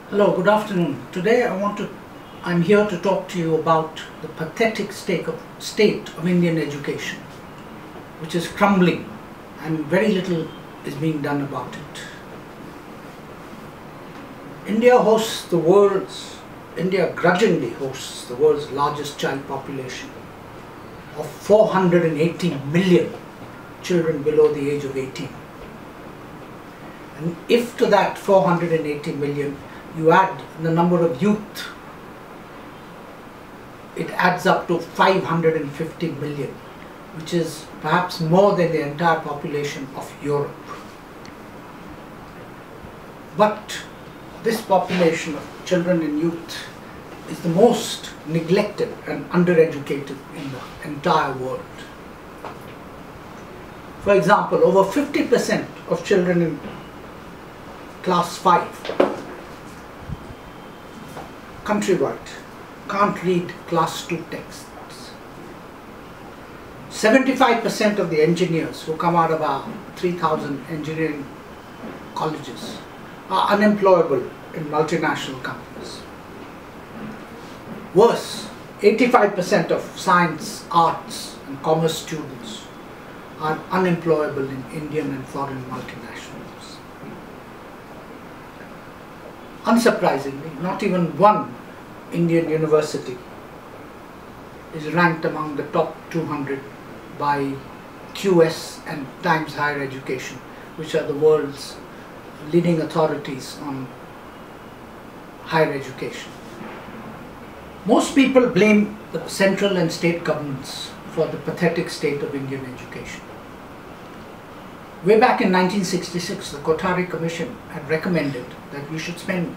Hello, good afternoon. Today I'm here to talk to you about the pathetic state of Indian education, which is crumbling and very little is being done about it. India grudgingly hosts the world's largest child population of 480 million children below the age of 18. And if to that 480 million you add the number of youth, it adds up to 550 million, which is perhaps more than the entire population of Europe. But this population of children and youth is the most neglected and undereducated in the entire world. For example, over 50% of children in class 5 countrywide can't read class 2 texts. 75% of the engineers who come out of our 3,000 engineering colleges are unemployable in multinational companies. Worse, 85% of science, arts and commerce students are unemployable in Indian and foreign multinationals. Unsurprisingly, not even one Indian university is ranked among the top 200 by QS and Times Higher Education, which are the world's leading authorities on higher education. Most people blame the central and state governments for the pathetic state of Indian education. Way back in 1966, the Kothari Commission had recommended that we should spend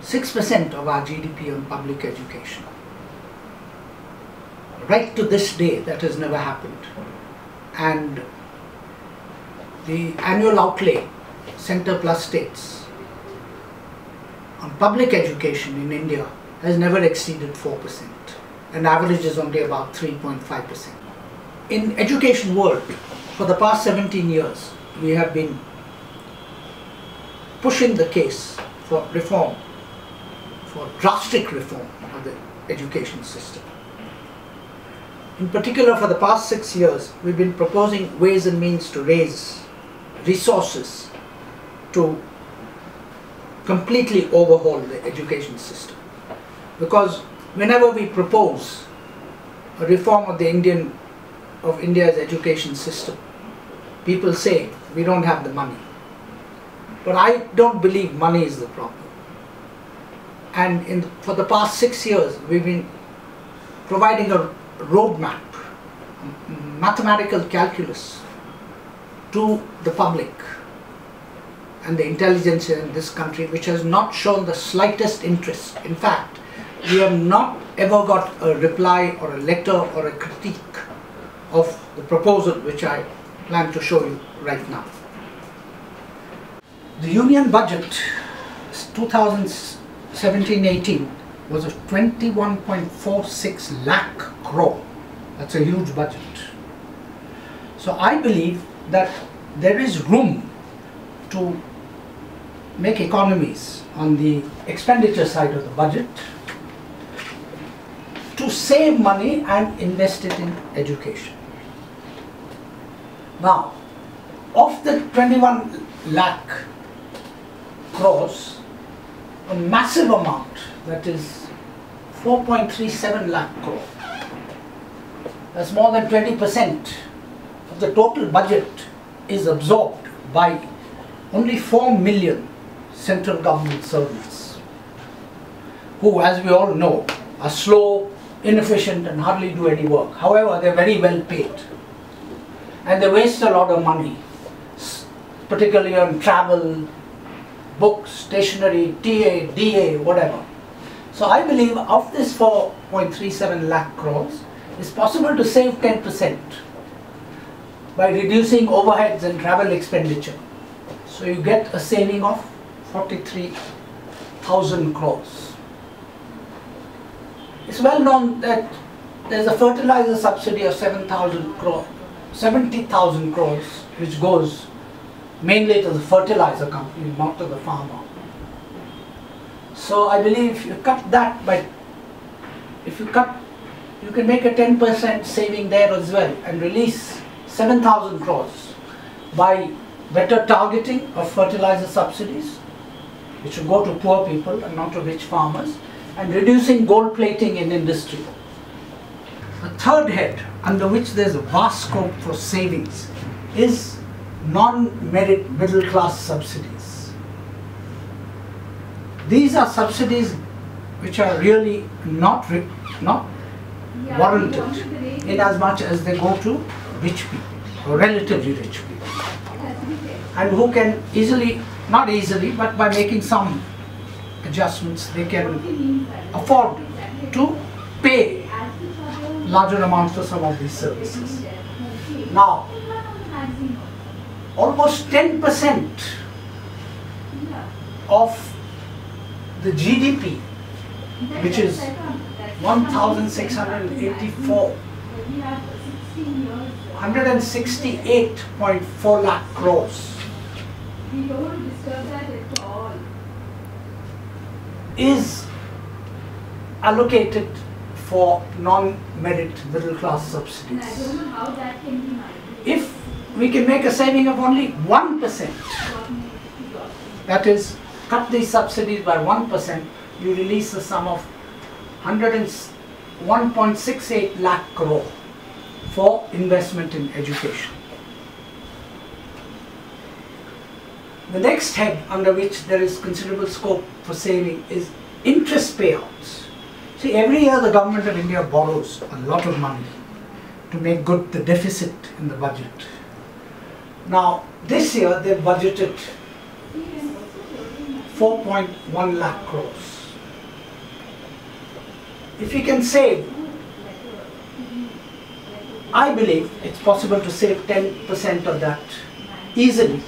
6% of our GDP on public education. Right to this day, that has never happened. And the annual outlay, center plus states, on public education in India has never exceeded 4% and averages only about 3.5%. In education world, for the past 17 years, we have been pushing the case for reform, for drastic reform of the education system. In particular, for the past 6 years, we've been proposing ways and means to raise resources to completely overhaul the education system. Because whenever we propose a reform of India's education system, people say we don't have the money. But I don't believe money is the problem. And for the past 6 years, we've been providing a roadmap, mathematical calculus to the public and the intelligentsia in this country, which has not shown the slightest interest. In fact, we have not ever got a reply or a letter or a critique of the proposal which I plan to show you right now. The union budget 2017-18 was of 21.46 lakh crore. That's a huge budget. So I believe that there is room to make economies on the expenditure side of the budget, to save money and invest it in education. Now, of the 21 lakh crores, a massive amount, that is 4.37 lakh crore, that's more than 20% of the total budget, is absorbed by only 4 million central government servants, who, as we all know, are slow, inefficient and hardly do any work. However, they're very well paid and they waste a lot of money, particularly on travel, books, stationery, TA, DA, whatever. So I believe of this 4.37 lakh crores, it's possible to save 10% by reducing overheads and travel expenditure. So you get a saving of 43,000 crores. It's well known that there's a fertilizer subsidy of 70,000 crores, which goes mainly to the fertilizer company, not to the farmer. So I believe if you cut that by, you can make a 10% saving there as well and release 7,000 crores by better targeting of fertilizer subsidies, which will go to poor people and not to rich farmers, and reducing gold plating in industry. The third head, under which there is a vast scope for savings, is non-merit middle class subsidies. These are subsidies which are really not warranted, in as much as they go to rich people or relatively rich people, and who can easily, not easily, but by making some adjustments, they can afford to pay larger amounts for some of these services. Now, almost 10% of the GDP, which is 168.4 lakh crores, is allocated for non-merit middle class subsidies. If we can make a saving of only 1%, that is, cut these subsidies by 1%, you release a sum of 1.68 lakh crore for investment in education. The next head under which there is considerable scope for saving is interest payouts. See, every year the government of India borrows a lot of money to make good the deficit in the budget. Now, this year they budgeted 4.1 lakh crores. If we can save, I believe it's possible to save 10% of that easily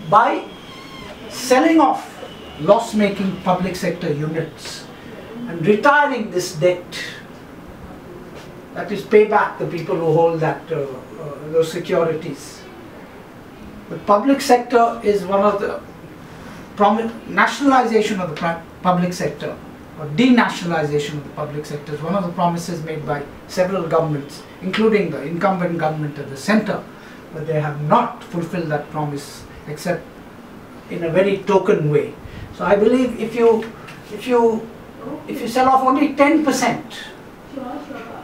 by selling off loss-making public sector units and retiring this debt, that is, pay back the people who hold that those securities. The public sector is one of the nationalization of the public sector, or denationalization of the public sector, is one of the promises made by several governments, including the incumbent government at the center, but they have not fulfilled that promise except in a very token way. So I believe if you sell off only 10%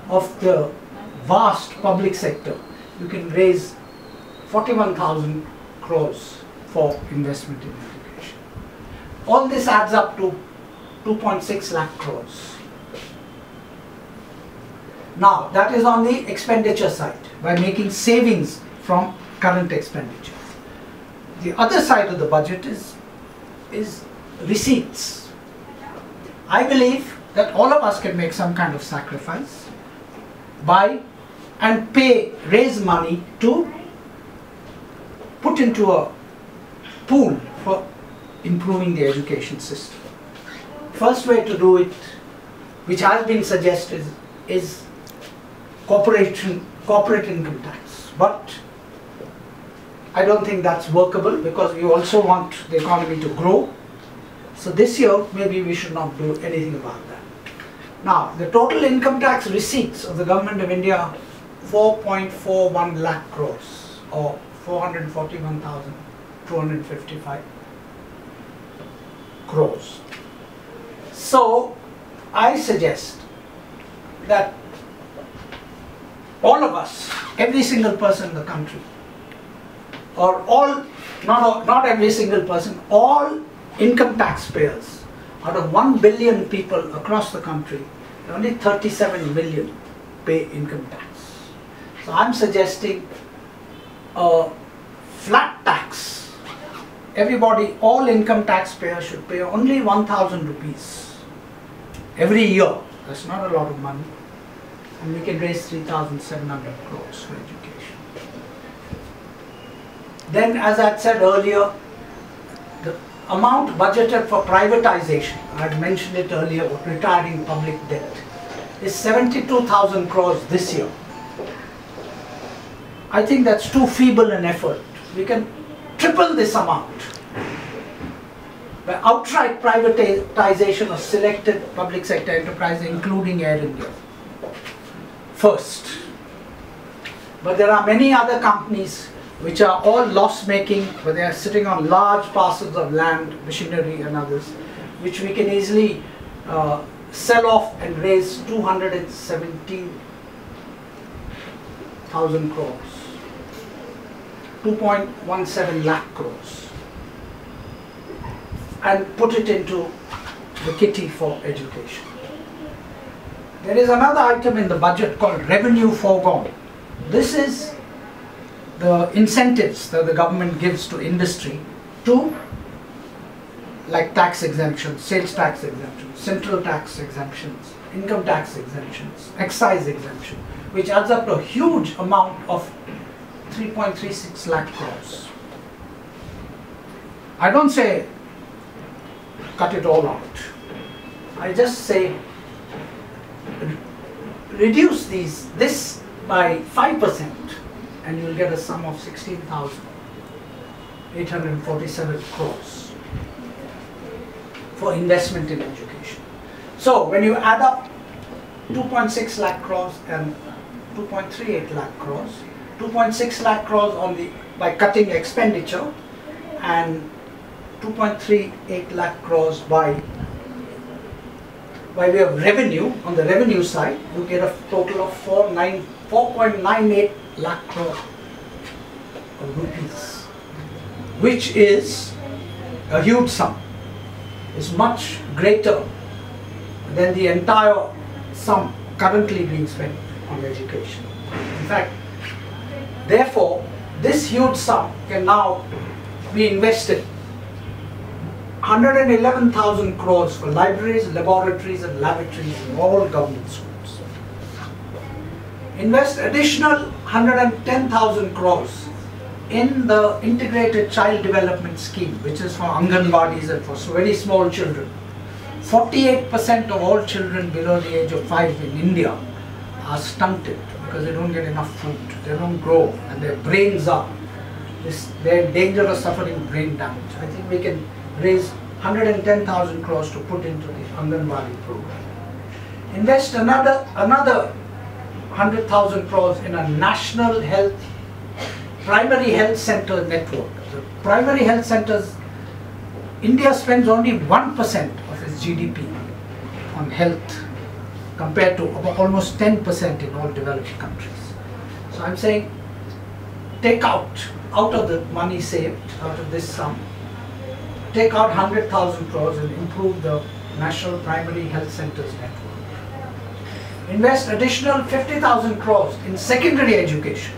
of the vast public sector, you can raise 41,000 crores for investment in education. All this adds up to 2.6 lakh crores. Now, that is on the expenditure side, by making savings from current expenditure. The other side of the budget is receipts. I believe that all of us can make some kind of sacrifice and raise money to put into a pool for improving the education system. First way to do it, which has been suggested, is corporate income tax. But I don't think that's workable, because we also want the economy to grow. So this year, maybe we should not do anything about that. Now, the total income tax receipts of the government of India, 4.41 lakh crores, or 441,255 crores. So, I suggest that all of us, every single person in the country, or not every single person, all income taxpayers, out of 1 billion people across the country, only 37 million pay income tax. So I'm suggesting a flat tax. Everybody, all income taxpayers should pay only 1,000 rupees every year. That's not a lot of money. And we can raise 3,700 crores for education. Then, as I said earlier, the amount budgeted for privatization, I had mentioned it earlier, retiring public debt, is 72,000 crores this year. I think that's too feeble an effort. We can triple this amount by outright privatization of selected public sector enterprises, including Air India. First. But there are many other companies which are all loss-making, but they are sitting on large parcels of land, machinery and others, which we can easily sell off and raise 217,000 crores, 2.17 lakh crores, and put it into the kitty for education. There is another item in the budget called revenue foregone. This is the incentives that the government gives to industry to, like tax exemptions, sales tax exemptions, central tax exemptions, income tax exemptions, excise exemption, which adds up to a huge amount of 3.36 lakh crores. I don't say cut it all out. I just say reduce this by 5%, and you'll get a sum of 16,847 crores for investment in education. So when you add up 2.6 lakh crores and 2.38 lakh crores, 2.6 lakh crores by cutting expenditure, and 2.38 lakh crores by way of revenue, on the revenue side, you get a total of 4.98 lakh crore of rupees, which is a huge sum. It's much greater than the entire sum currently being spent on education. In fact, therefore, this huge sum can now be invested. 111,000 crores for libraries, laboratories and lavatories in all government schools. Invest additional 110,000 crores in the integrated child development scheme, which is for Anganwadis and for very small children. 48% of all children below the age of 5 in India are stunted because they don't get enough food, they don't grow, and their brains are, they're in danger of suffering brain damage. I think we can raise 110,000 crores to put into the Anganwadi program. Invest another 100,000 crores in a national primary health center network. The primary health centers, India spends only 1% of its GDP on health compared to almost 10% in all developed countries. So I'm saying take out of the money saved, out of this sum, take out 100,000 crores and improve the National Primary Health Centers network. Invest additional 50,000 crores in secondary education.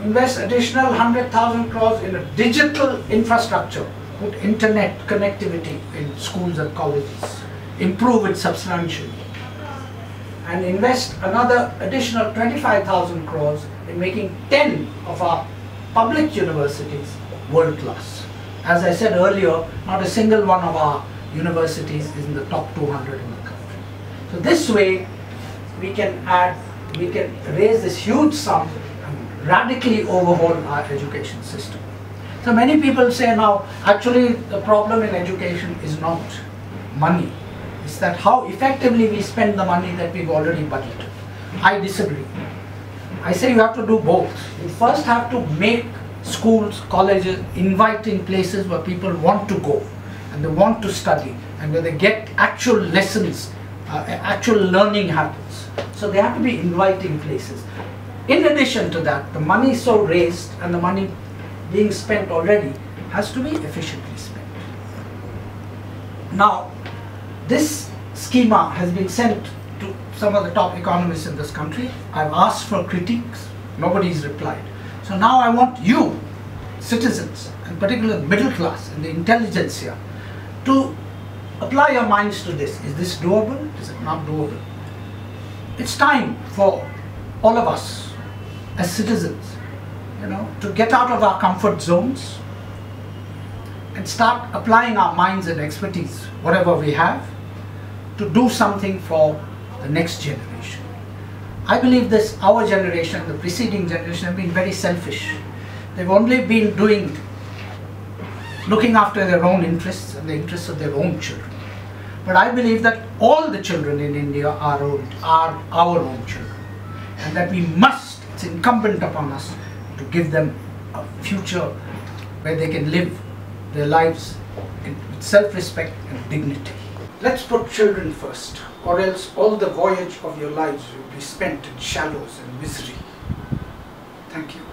Invest additional 100,000 crores in a digital infrastructure, put internet connectivity in schools and colleges, improve it substantially. And invest another additional 25,000 crores in making 10 of our public universities world class. As I said earlier, not a single one of our universities is in the top 200 in the country. So this way, we can raise this huge sum and radically overhaul our education system. So many people say now, actually the problem in education is not money. It's that how effectively we spend the money that we've already budgeted. I disagree. I say you have to do both. You first have to make schools, colleges, inviting places where people want to go and they want to study and where they get actual lessons, actual learning happens. So they have to be inviting places. In addition to that, the money so raised and the money being spent already has to be efficiently spent. Now, this schema has been sent to some of the top economists in this country. I've asked for critiques, nobody's replied. So now I want you, citizens, and particularly the middle class and the intelligentsia, to apply your minds to this. Is this doable? Is it not doable? It's time for all of us as citizens, to get out of our comfort zones and start applying our minds and expertise, whatever we have, to do something for the next generation. I believe our generation, the preceding generation, have been very selfish. They've only been doing looking after their own interests and the interests of their own children. But I believe that all the children in India are our own children, and that it's incumbent upon us to give them a future where they can live their lives with self-respect and dignity. Let's put children first, or else all the voyage of your lives will be spent in shallows and misery. Thank you.